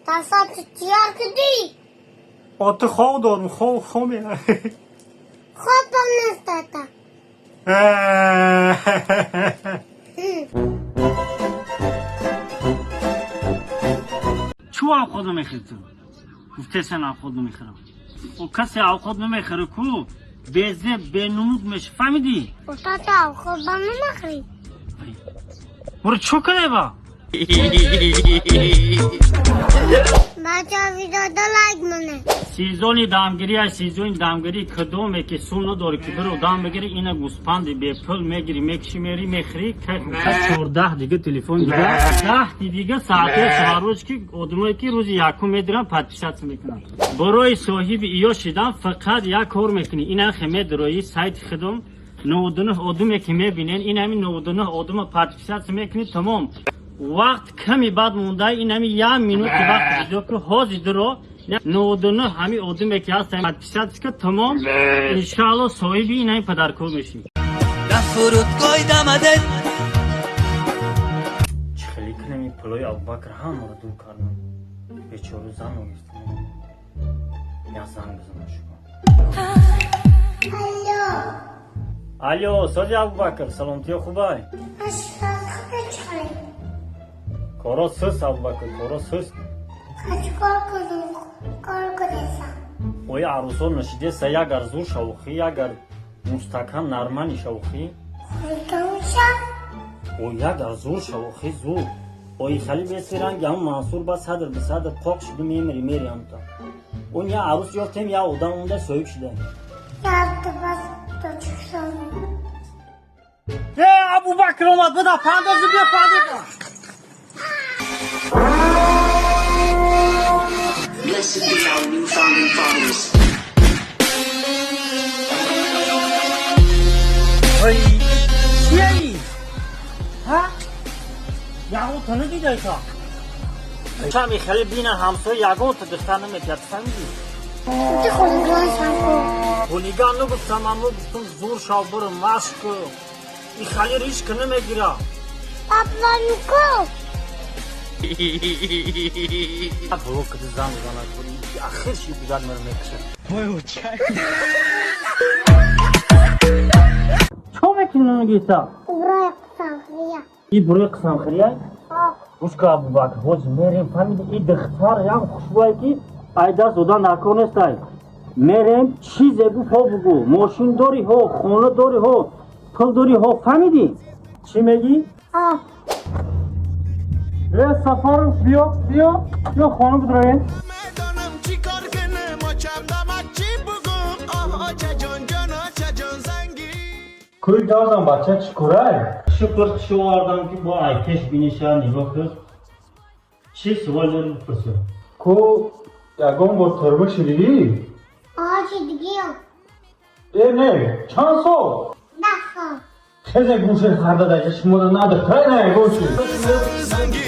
Tasat çiğer kedi. Atı hav doğru hav mi? Khopan nastata. چو آخذ نمیخری تو؟ گفته سن آخذ نمیخرم. و کسی آخذ نمیخره کو؟ بیزه بنود میشه فهمیدی؟ Utata khoban namakhri. برو چو کنه با؟ Bacha videoda like mane. سیزونی دامگیری های سیزونی دامگیری کدومه که سون نداره که برو دام بگیری اینه گوسپندی به پل میگیری میکشی میری میخری که 14 دیگه تلفن دیگه 10 دیگه ساعته هر روز که ادمایی که روزی یکم میدارن پادشات میکنن برای صاحب ایو شدن فقط یک کار میکنی اینا خمه دروی سایت خدم 99 ادمی که میبینین این همین 99 ادم پادشات میکنی تمام وقت کمی بعد مونده این همین یک مینوت وقت دیدو که حاضر درو 99 همین ادمی که هست پادشات که تمام انشالله صاحبی این همین پدرکو میشی فرودگاه دمده خیلی کنم پلوی ابوبکر هم رو دور کردم بیچاره زن رو گفتم یا زن بزنم شما الو ساجی ابوبکر سلامتی خوبای کارا سس ابوبکر کارا سس اوی عروسان نشیده سه اگر زور شوخی اگر مستکم نرمانی شوخی او اگر زور شوخی زور اوی خیلی بسیرنگ هم منصور با صدر به صدر پاک شده میری هم تا اون یا عروس یافتیم یا اودم اونده سویب شده ابوبکر اومد بده پردازو بیا پردازو Blessed be our new founding fathers. Oi, چیه ها؟ یهو تو ندیدی تا؟ کمی خیلی بینه همسایه یگو تو دختر نمیکرد فهمیدی؟ Ты хулиган sanko. هولیگان نگفتم من گفتم زور شاو برو مشک این خیلی ریش که نمیگیره Papanuko. برو که زن زنه کنی آخر شی بیدار مرا میکشه چو میکنی نگیتا؟ Убрай sankhriya. این بروی قسم خریه؟ گوش که ابوبکر حاج میریم فهمیدی این دختر یم خوشبایی که ایده زودا نکنستای میریم چیزی بگو ماشین داری ها خونه داری ها پل داری ها فهمیدی؟ چی میگی؟ سفر بیا خانه بدراین میدانم چی کار کنه ما چندم چی بگم آها چه جان زنگی کوی دازم بچه چکوره؟ شکر شواردم که با ایکش بینیشن نگاه کن چی سوال داری بپرسیم؟ کو یکم با تربه شدیدی؟ Ağacı dikiyor. نه چند سال؟ Nasıl? خیلی گوشه خرده داشت شما رو نداره نه گوشه زنگی